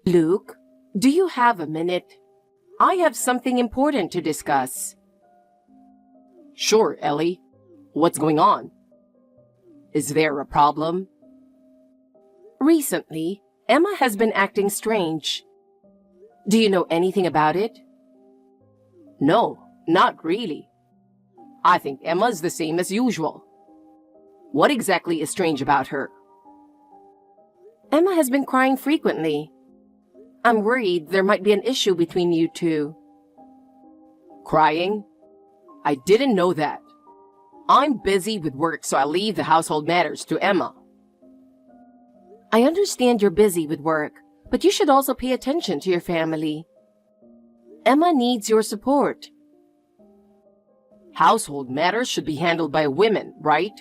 Luke, do you have a minute? I have something important to discuss. Sure, Ellie. What's going on? Is there a problem? Recently, Emma has been acting strange. Do you know anything about it? No, not really. I think Emma's the same as usual. What exactly is strange about her? Emma has been crying frequently. I'm worried there might be an issue between you two. Crying? I didn't know that. I'm busy with work, so I leave the household matters to Emma. I understand you're busy with work, but you should also pay attention to your family. Emma needs your support. Household matters should be handled by women, right?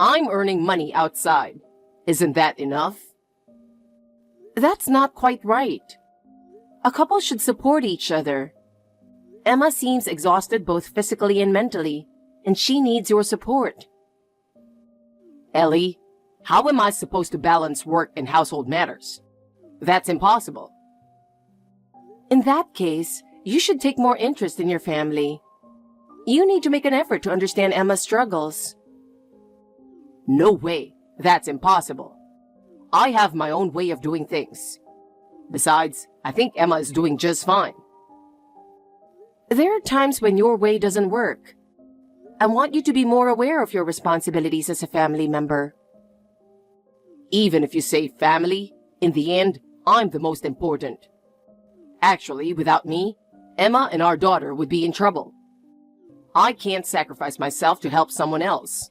I'm earning money outside. Isn't that enough? That's not quite right. A couple should support each other. Emma seems exhausted both physically and mentally, and she needs your support. Ellie, how am I supposed to balance work and household matters? That's impossible. In that case, you should take more interest in your family. You need to make an effort to understand Emma's struggles. No way. That's impossible. I have my own way of doing things. Besides, I think Emma is doing just fine. There are times when your way doesn't work. I want you to be more aware of your responsibilities as a family member. Even if you say family, in the end, I'm the most important. Actually, without me, Emma and our daughter would be in trouble. I can't sacrifice myself to help someone else.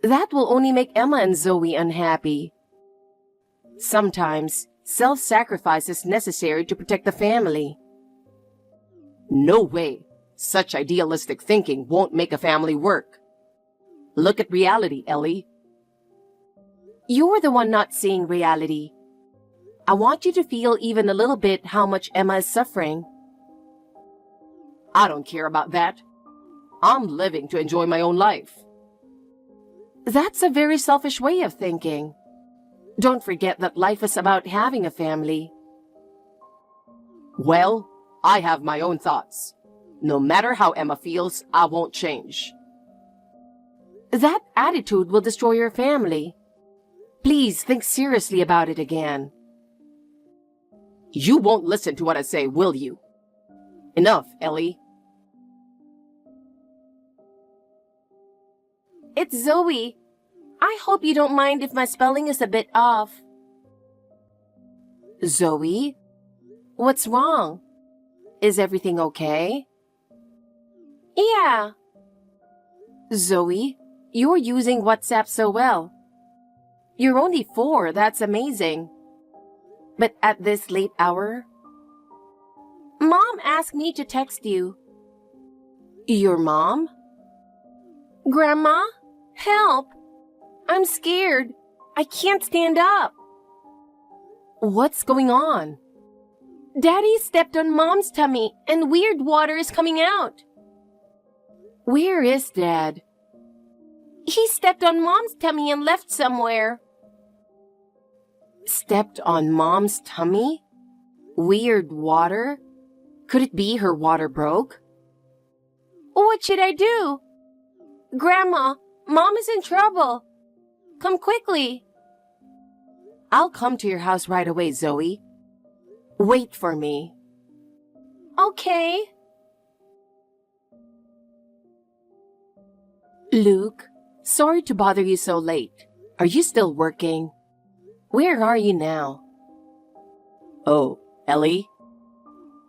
That will only make Emma and Zoe unhappy. Sometimes, self-sacrifice is necessary to protect the family. No way. Such idealistic thinking won't make a family work. Look at reality, Ellie. You're the one not seeing reality. I want you to feel even a little bit how much Emma is suffering. I don't care about that. I'm living to enjoy my own life. That's a very selfish way of thinking. Don't forget that life is about having a family. Well, I have my own thoughts. No matter how Emma feels, I won't change. That attitude will destroy your family. Please think seriously about it again. You won't listen to what I say, will you? Enough, Ellie. It's Zoe. I hope you don't mind if my spelling is a bit off. Zoe? What's wrong? Is everything okay? Yeah. Zoe, you're using WhatsApp so well. You're only 4, that's amazing. But at this late hour? Mom asked me to text you. Your mom? Grandma? Help! I'm scared. I can't stand up. What's going on? Daddy stepped on Mom's tummy and weird water is coming out. Where is Dad? He stepped on Mom's tummy and left somewhere. Stepped on Mom's tummy? Weird water? Could it be her water broke? What should I do? Grandma, Mom is in trouble. Come quickly. I'll come to your house right away, Zoe. Wait for me. Okay. Luke, sorry to bother you so late. Are you still working? Where are you now? Oh, Ellie?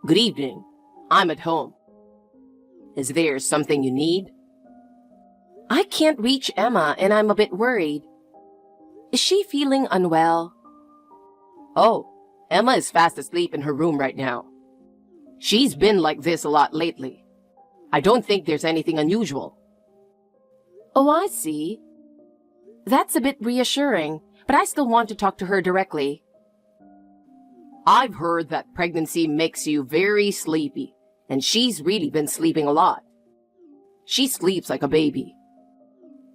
Good evening. I'm at home. Is there something you need? I can't reach Emma and I'm a bit worried. Is she feeling unwell? Oh, Emma is fast asleep in her room right now. She's been like this a lot lately. I don't think there's anything unusual. Oh, I see. That's a bit reassuring, but I still want to talk to her directly. I've heard that pregnancy makes you very sleepy, and she's really been sleeping a lot. She sleeps like a baby.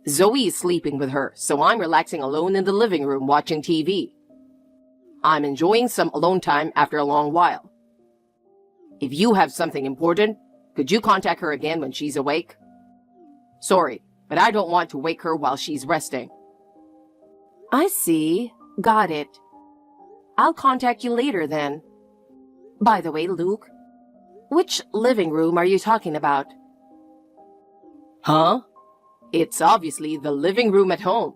Zoe is sleeping with her, so I'm relaxing alone in the living room watching TV. I'm enjoying some alone time after a long while. If you have something important, could you contact her again when she's awake? Sorry, but I don't want to wake her while she's resting. I see. Got it. I'll contact you later then. By the way, Luke, which living room are you talking about? Huh? It's obviously the living room at home.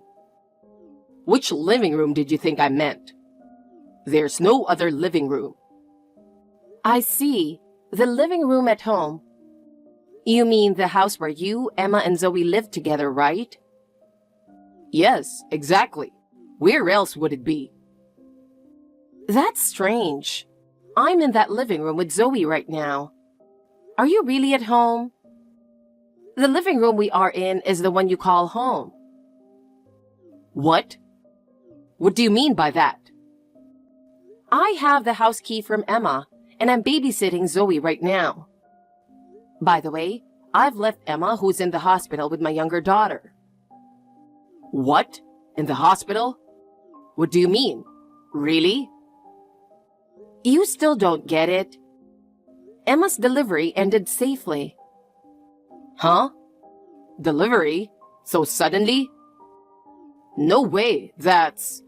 Which living room did you think I meant? There's no other living room. I see. The living room at home. You mean the house where you, Emma, and Zoe live together, right? Yes, exactly. Where else would it be? That's strange. I'm in that living room with Zoe right now. Are you really at home? The living room we are in is the one you call home. What? What do you mean by that? I have the house key from Emma, and I'm babysitting Zoe right now. By the way, I've left Emma, who's in the hospital, with my younger daughter. What? In the hospital? What do you mean? Really? You still don't get it? Emma's delivery ended safely. Huh? Delivery? So suddenly? No way, that's...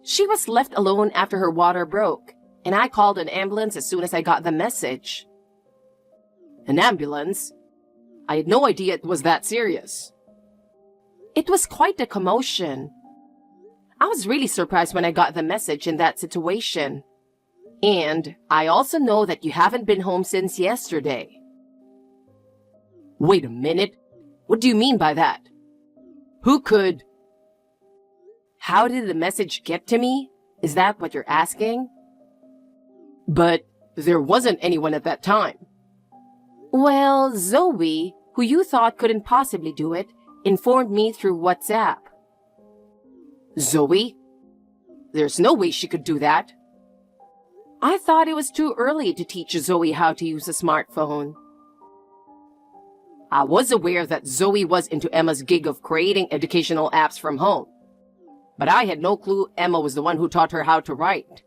She was left alone after her water broke, and I called an ambulance as soon as I got the message. An ambulance? I had no idea it was that serious. It was quite a commotion. I was really surprised when I got the message in that situation. And I also know that you haven't been home since yesterday. Wait a minute. What do you mean by that? Who could... How did the message get to me? Is that what you're asking? But there wasn't anyone at that time. Well, Zoe, who you thought couldn't possibly do it, informed me through WhatsApp. Zoe? There's no way she could do that. I thought it was too early to teach Zoe how to use a smartphone. I was aware that Zoe was into Emma's gig of creating educational apps from home. But I had no clue Emma was the one who taught her how to write.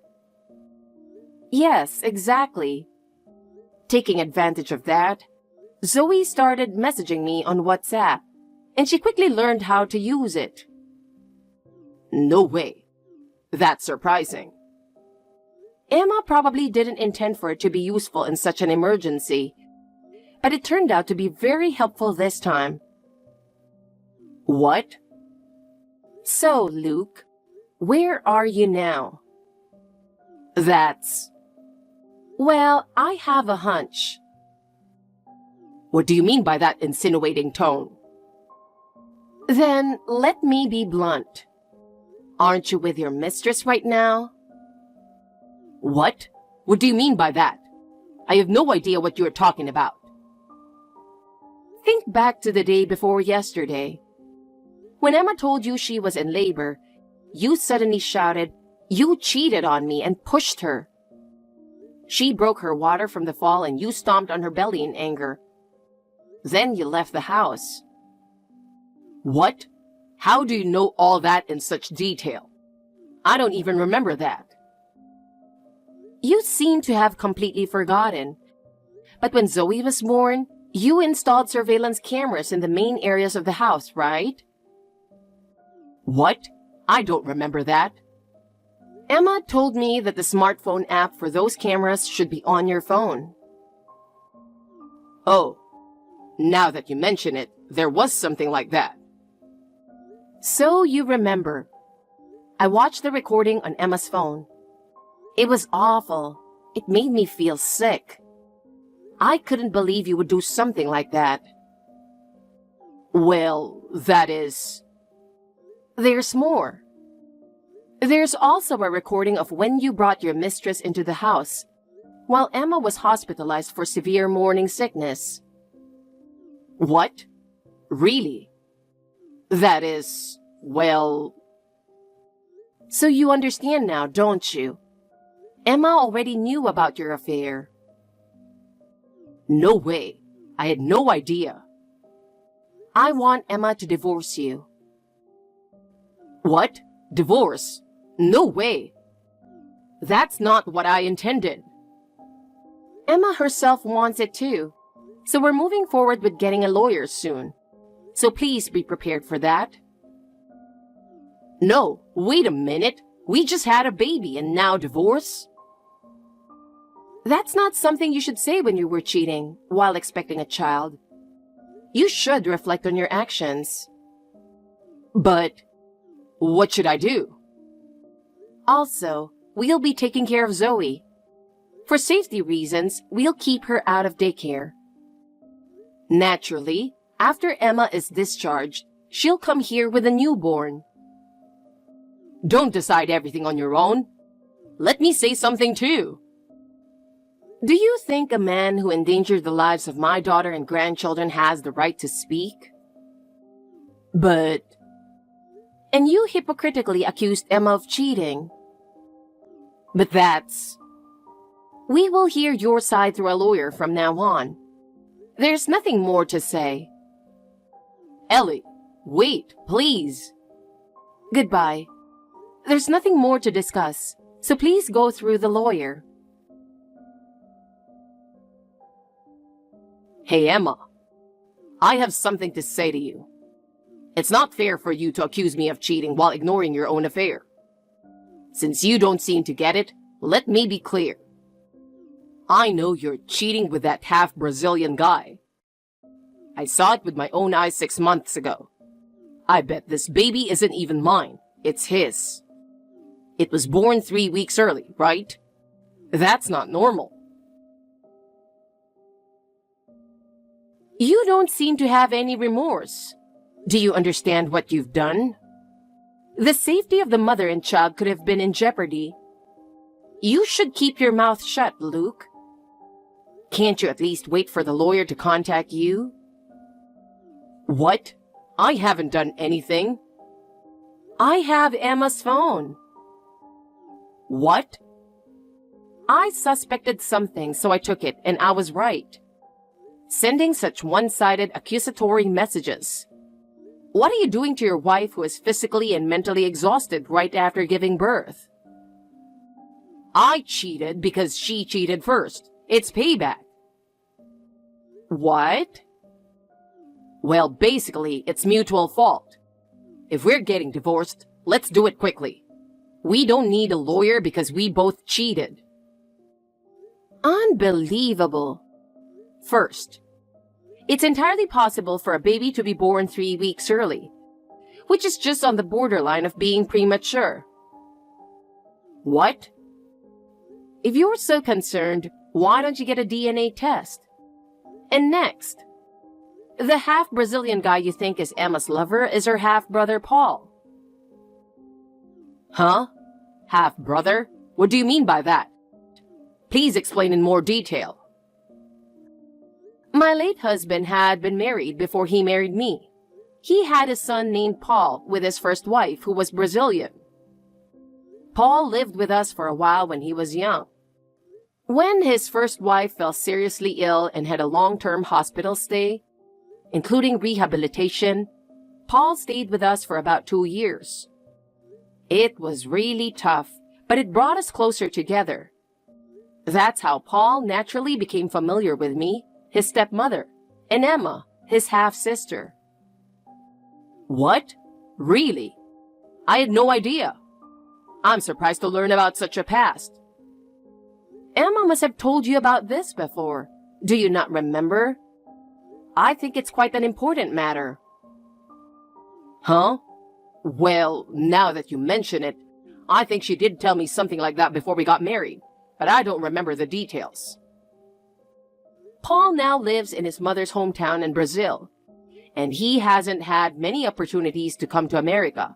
Yes, exactly. Taking advantage of that, Zoe started messaging me on WhatsApp, and she quickly learned how to use it. No way. That's surprising. Emma probably didn't intend for it to be useful in such an emergency, but it turned out to be very helpful this time. What? So, Luke, where are you now? That's... Well, I have a hunch. What do you mean by that insinuating tone? Then let me be blunt. Aren't you with your mistress right now? What? What do you mean by that? I have no idea what you're talking about. Think back to the day before yesterday. When Emma told you she was in labor, you suddenly shouted, "You cheated on me," and pushed her. She broke her water from the fall and you stomped on her belly in anger. Then you left the house. What? How do you know all that in such detail? I don't even remember that. You seem to have completely forgotten. But when Zoe was born, you installed surveillance cameras in the main areas of the house, right? What? I don't remember that. Emma told me that the smartphone app for those cameras should be on your phone. Oh, now that you mention it, there was something like that. So you remember. I watched the recording on Emma's phone. It was awful. It made me feel sick. I couldn't believe you would do something like that. Well, that is... There's more. There's also a recording of when you brought your mistress into the house, while Emma was hospitalized for severe morning sickness. What? Really? That is, well... So you understand now, don't you? Emma already knew about your affair. No way. I had no idea. I want Emma to divorce you. What? Divorce? No way. That's not what I intended. Emma herself wants it too. So we're moving forward with getting a lawyer soon. So please be prepared for that. No, wait a minute. We just had a baby and now divorce? That's not something you should say when you were cheating while expecting a child. You should reflect on your actions. But what should I do? Also, we'll be taking care of Zoe. For safety reasons, we'll keep her out of daycare. Naturally, after Emma is discharged, she'll come here with a newborn. Don't decide everything on your own. Let me say something too. Do you think a man who endangered the lives of my daughter and grandchildren has the right to speak? But... And you hypocritically accused Emma of cheating. But that's... We will hear your side through a lawyer from now on. There's nothing more to say. Ellie, wait, please. Goodbye. There's nothing more to discuss, so please go through the lawyer. Hey, Emma. I have something to say to you. It's not fair for you to accuse me of cheating while ignoring your own affair. Since you don't seem to get it, let me be clear. I know you're cheating with that half-Brazilian guy. I saw it with my own eyes 6 months ago. I bet this baby isn't even mine. It's his. It was born 3 weeks early, right? That's not normal. You don't seem to have any remorse. Do you understand what you've done? The safety of the mother and child could have been in jeopardy. You should keep your mouth shut, Luke. Can't you at least wait for the lawyer to contact you? What? I haven't done anything. I have Emma's phone. What? I suspected something, so I took it, and I was right. Sending such one-sided accusatory messages. What are you doing to your wife who is physically and mentally exhausted right after giving birth? I cheated because she cheated first. It's payback. What? Well, basically, it's mutual fault. If we're getting divorced, let's do it quickly. We don't need a lawyer because we both cheated. Unbelievable. First, it's entirely possible for a baby to be born 3 weeks early, which is just on the borderline of being premature. What? If you're so concerned, why don't you get a DNA test? And next, the half-Brazilian guy you think is Emma's lover is her half-brother Paul. Huh? Half-brother? What do you mean by that? Please explain in more detail. My late husband had been married before he married me. He had a son named Paul with his first wife, who was Brazilian. Paul lived with us for a while when he was young. When his first wife fell seriously ill and had a long-term hospital stay, including rehabilitation, Paul stayed with us for about 2 years. It was really tough, but it brought us closer together. That's how Paul naturally became familiar with me, his stepmother, and Emma, his half-sister. What? Really? I had no idea. I'm surprised to learn about such a past. Emma must have told you about this before. Do you not remember? I think it's quite an important matter. Huh? Well, now that you mention it, I think she did tell me something like that before we got married, but I don't remember the details. Paul now lives in his mother's hometown in Brazil, and he hasn't had many opportunities to come to America.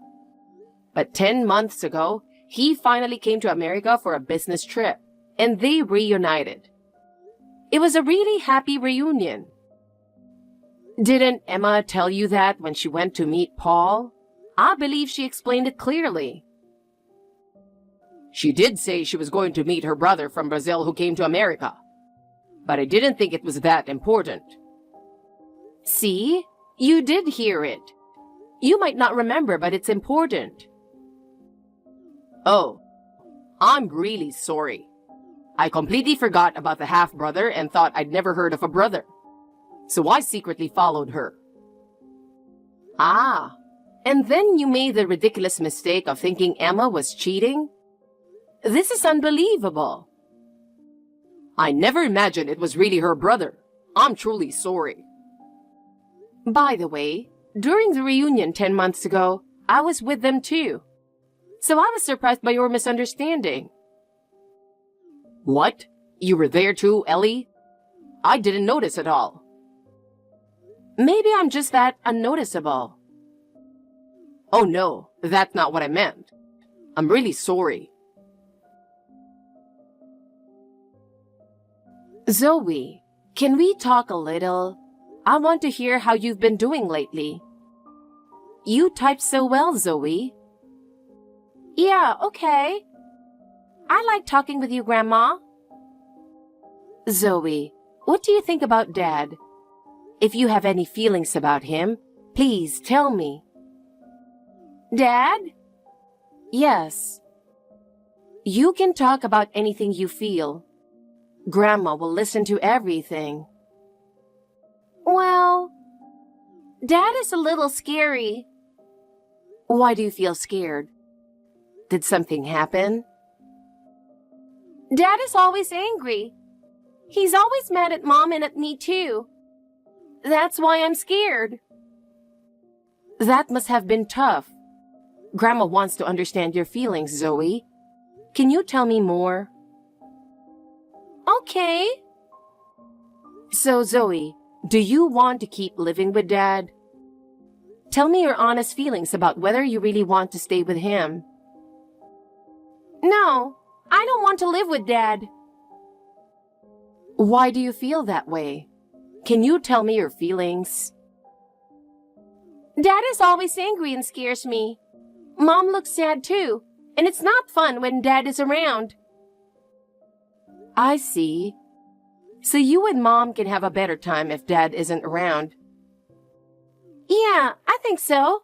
But 10 months ago, he finally came to America for a business trip, and they reunited. It was a really happy reunion. Didn't Emma tell you that when she went to meet Paul? I believe she explained it clearly. She did say she was going to meet her brother from Brazil who came to America, but I didn't think it was that important. See? You did hear it. You might not remember, but it's important. Oh, I'm really sorry. I completely forgot about the half-brother and thought I'd never heard of a brother. So I secretly followed her. Ah, and then you made the ridiculous mistake of thinking Emma was cheating? This is unbelievable. I never imagined it was really her brother. I'm truly sorry. By the way, during the reunion 10 months ago, I was with them too. So I was surprised by your misunderstanding. What? You were there too, Ellie? I didn't notice at all. Maybe I'm just that unnoticeable. Oh no, that's not what I meant. I'm really sorry. Zoe, can we talk a little? I want to hear how you've been doing lately. You type so well, Zoe. Yeah, okay. I like talking with you, Grandma. Zoe, what do you think about Dad? If you have any feelings about him, please tell me. Dad? Yes. You can talk about anything you feel. Grandma will listen to everything. Well, Dad is a little scary. Why do you feel scared? Did something happen? Dad is always angry. He's always mad at Mom and at me too. That's why I'm scared. That must have been tough. Grandma wants to understand your feelings, Zoe. Can you tell me more? Okay. So, Zoe, do you want to keep living with Dad? Tell me your honest feelings about whether you really want to stay with him. No, I don't want to live with Dad. Why do you feel that way? Can you tell me your feelings? Dad is always angry and scares me. Mom looks sad too, and it's not fun when Dad is around. I see. So you and Mom can have a better time if Dad isn't around. Yeah, I think so.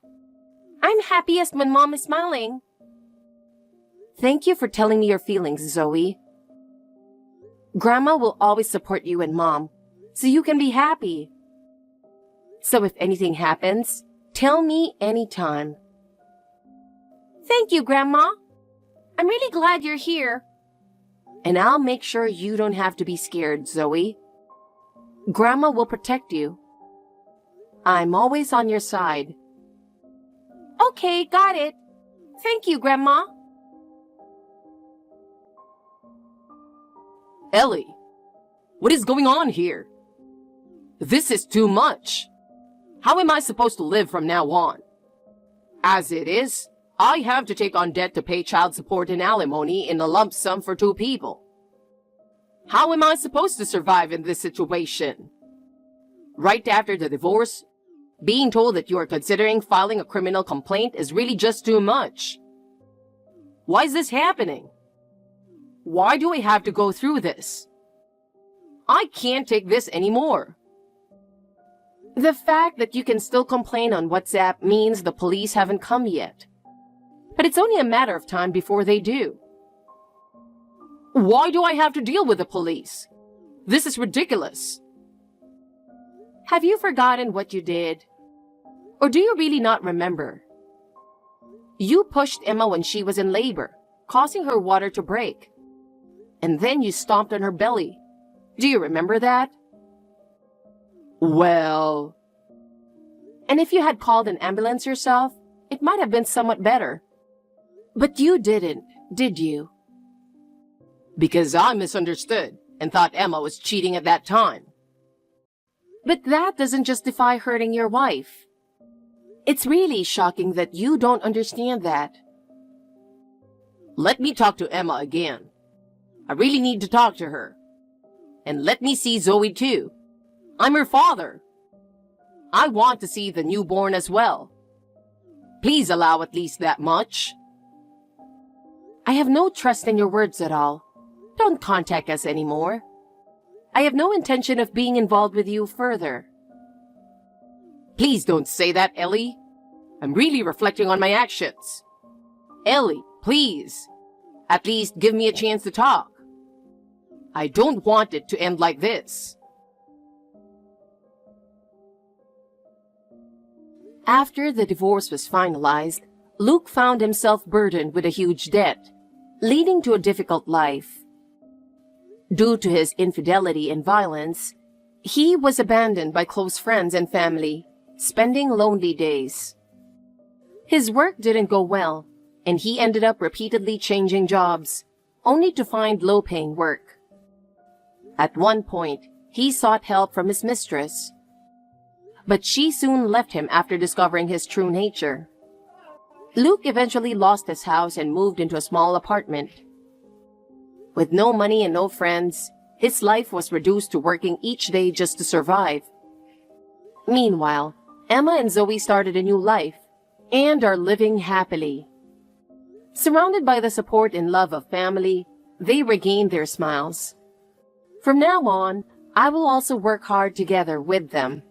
I'm happiest when Mom is smiling. Thank you for telling me your feelings, Zoe. Grandma will always support you and Mom, so you can be happy. So if anything happens, tell me anytime. Thank you, Grandma. I'm really glad you're here. And I'll make sure you don't have to be scared, Zoe. Grandma will protect you. I'm always on your side. Okay, got it. Thank you, Grandma. Ellie, what is going on here? This is too much. How am I supposed to live from now on? As it is, I have to take on debt to pay child support and alimony in a lump sum for 2 people. How am I supposed to survive in this situation? Right after the divorce, being told that you are considering filing a criminal complaint is really just too much. Why is this happening? Why do I have to go through this? I can't take this anymore. The fact that you can still complain on WhatsApp means the police haven't come yet. But it's only a matter of time before they do. Why do I have to deal with the police? This is ridiculous. Have you forgotten what you did? Or do you really not remember? You pushed Emma when she was in labor, causing her water to break. And then you stomped on her belly. Do you remember that? Well... And if you had called an ambulance yourself, it might have been somewhat better. But you didn't, did you? Because I misunderstood and thought Emma was cheating at that time. But that doesn't justify hurting your wife. It's really shocking that you don't understand that. Let me talk to Emma again. I really need to talk to her. And let me see Zoe too. I'm her father. I want to see the newborn as well. Please allow at least that much. I have no trust in your words at all. Don't contact us anymore. I have no intention of being involved with you further. Please don't say that, Ellie. I'm really reflecting on my actions. Ellie, please. At least give me a chance to talk. I don't want it to end like this. After the divorce was finalized, Luke found himself burdened with a huge debt, leading to a difficult life. Due to his infidelity and violence, he was abandoned by close friends and family, spending lonely days. His work didn't go well, and he ended up repeatedly changing jobs, only to find low-paying work. At one point, he sought help from his mistress, but she soon left him after discovering his true nature. Luke eventually lost his house and moved into a small apartment. With no money and no friends, his life was reduced to working each day just to survive. Meanwhile, Emma and Zoe started a new life and are living happily. Surrounded by the support and love of family, they regained their smiles. From now on, I will also work hard together with them.